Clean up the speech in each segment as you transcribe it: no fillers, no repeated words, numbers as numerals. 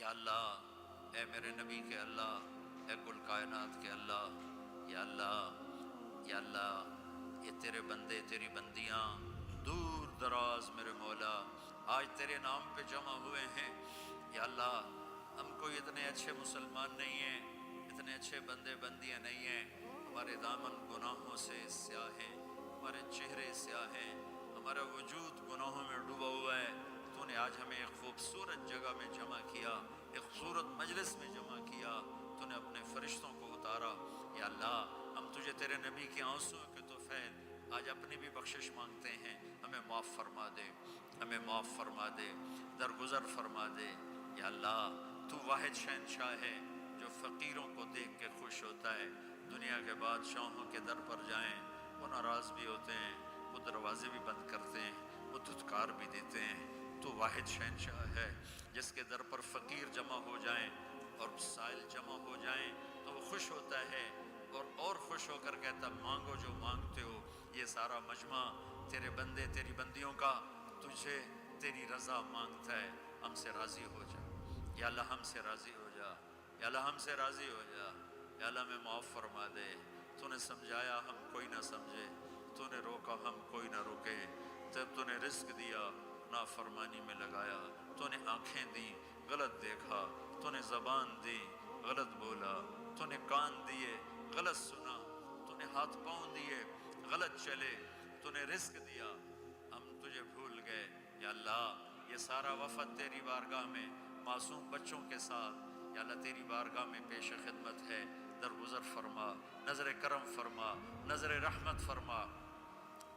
یا اللہ اے میرے نبی کے اللہ، اے کل کائنات کے اللہ، یا اللہ یا اللہ، یہ تیرے بندے تیری بندیاں دور دراز میرے مولا آج تیرے نام پہ جمع ہوئے ہیں، یا اللہ ہم کوئی اتنے اچھے مسلمان نہیں ہیں، اتنے اچھے بندے بندیاں نہیں ہیں، ہمارے دامن گناہوں سے سیاہ ہیں، ہمارے چہرے سیاہ ہیں، ہمارا وجود گناہوں میں ڈوبا ہوا ہے۔ تو نے آج ہمیں ایک خوبصورت جگہ میں جمع کیا، ایک خوبصورت مجلس میں جمع کیا، تو نے اپنے فرشتوں کو اتارا، یا اللہ ہم تجھے تیرے نبی کے آنسوں کے طفیل آج اپنی بھی بخشش مانگتے ہیں، ہمیں معاف فرما دے، ہمیں معاف فرما دے، درگزر فرما دے، یا اللہ تو واحد شہنشاہ ہے جو فقیروں کو دیکھ کے خوش ہوتا ہے۔ دنیا کے بادشاہوں کے در پر جائیں وہ ناراض بھی ہوتے ہیں، وہ دروازے بھی بند کرتے ہیں، وہ دھتکار بھی دیتے ہیں۔ تو واحد شہنشاہ ہے جس کے در پر فقیر جمع ہو جائیں اور سائل جمع ہو جائیں تو وہ خوش ہوتا ہے اور خوش ہو کر کہتا مانگو جو مانگتے ہو۔ یہ سارا مجمع تیرے بندے تیری بندیوں کا تجھے تیری رضا مانگتا ہے، ہم سے راضی ہو جا، یا اللہ ہم سے راضی ہو جا، یا اللہ ہم سے راضی ہو جا، یا اللہ ہمیں معاف فرما دے۔ تو نے سمجھایا ہم کوئی نہ سمجھے، تو نے روکا ہم کوئی نہ روکے، جب تو نے رزق دیا نافرمانی میں لگایا، تو نے آنکھیں دی غلط دیکھا، تو نے زبان دی غلط بولا، تو نے کان دیے غلط سنا، تو نے ہاتھ پاؤں دیے غلط چلے، تو نے رزق دیا ہم تجھے بھول گئے۔ یا اللہ یہ سارا وفد تیری بارگاہ میں معصوم بچوں کے ساتھ یا اللہ تیری بارگاہ میں پیش خدمت ہے، درگزر فرما، نظر کرم فرما، نظر رحمت فرما۔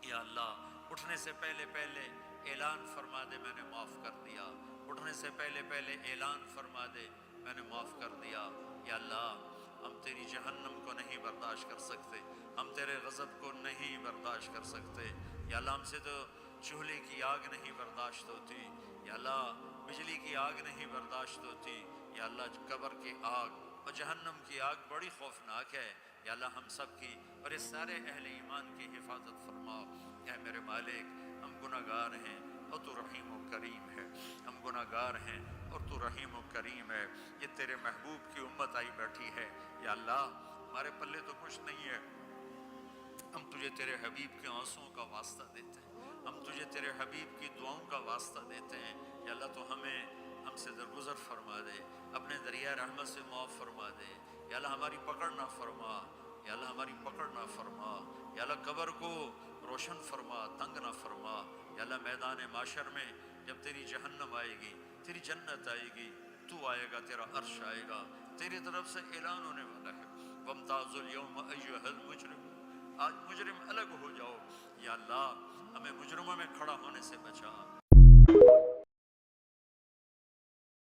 یا اللہ اٹھنے سے پہلے پہلے اعلان فرما دے میں نے معاف کر دیا، اٹھنے سے پہلے پہلے اعلان فرما دے میں نے معاف کر دیا۔ یا اللہ ہم تیری جہنم کو نہیں برداشت کر سکتے، ہم تیرے غضب کو نہیں برداشت کر سکتے، یا اللہ ہم سے تو چولہے کی آگ نہیں برداشت ہوتی، یا اللہ بجلی کی آگ نہیں برداشت ہوتی، یا اللہ قبر کی آگ اور جہنم کی آگ بڑی خوفناک ہے۔ یا اللہ ہم سب کی اور اس سارے اہل ایمان کی حفاظت فرماؤ۔ اے میرے مالک ہم گناہ گار ہیں اور تو رحیم و کریم ہے، ہم گناہ گار ہیں اور تو رحیم و کریم ہے۔ یہ تیرے محبوب کی امت آئی بیٹھی ہے، یا اللہ ہمارے پلے تو کچھ نہیں ہے، ہم تجھے تیرے حبیب کے آنسوں کا واسطہ دیتے ہیں، ہم تجھے تیرے حبیب کی دعاؤں کا واسطہ دیتے ہیں۔ یا اللہ تو ہم سے درگزر فرما دے، اپنے دریا رحمت سے معاف فرما دے، یا اللہ ہماری پکڑ نہ فرما، یا اللہ ہماری پکڑ نہ فرما، یا اللہ قبر کو روشن فرما، تنگ نہ فرما۔ یا اللہ میدان معاشر میں جب تیری جہنم آئے گی، تیری جنت آئے گی، تو آئے گا، تیرا عرش آئے گا، تیری طرف سے اعلان ہونے والا ہے وَامْتَازُوا الْيَوْمَ أَيُّهَا الْمُجْرِمُونَ، آج مجرم الگ ہو جاؤ۔ یا اللہ ہمیں مجرموں میں کھڑا ہونے سے